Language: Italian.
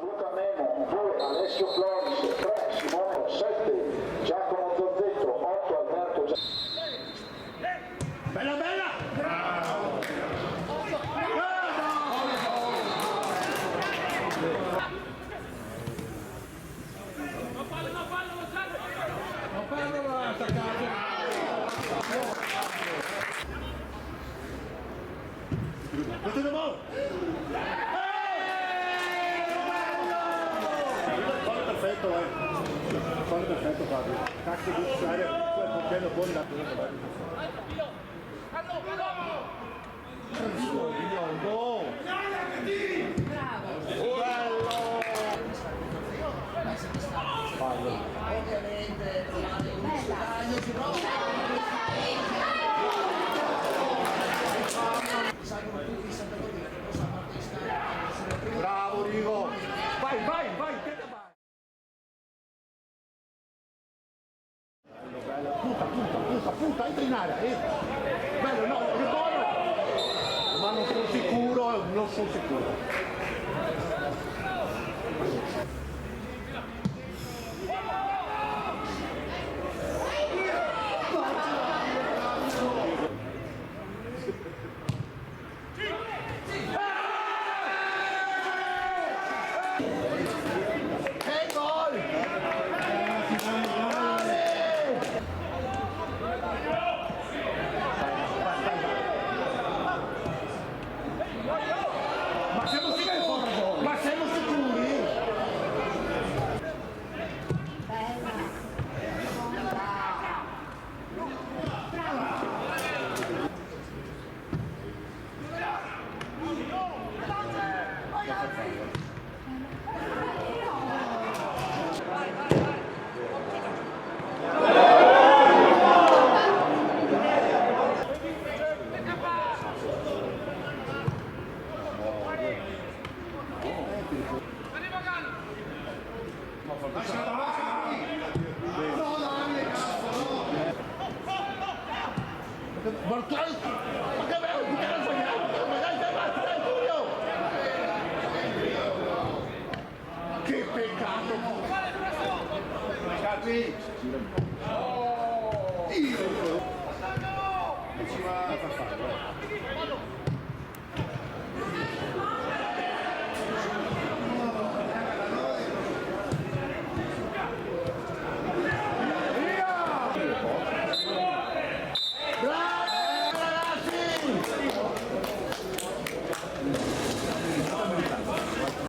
Luca Memo, 2 Alessio Floris, 3 Simone, 7 Giacomo Zozzetto, 8 Alberto Bella bella! Non fallo attaccato! Questo è buono! Fallo perfetto, fallo perfetto Fabio. Cazzo di usare, portiamo fuori la Bravo! Fallo! Ovviamente bravo Rigo! Vai, vai, vai! Bello, punta, entra in area! Bello, no, che buono! Ma non sono sicuro. Ma siamo sicuri? Che peccato! Io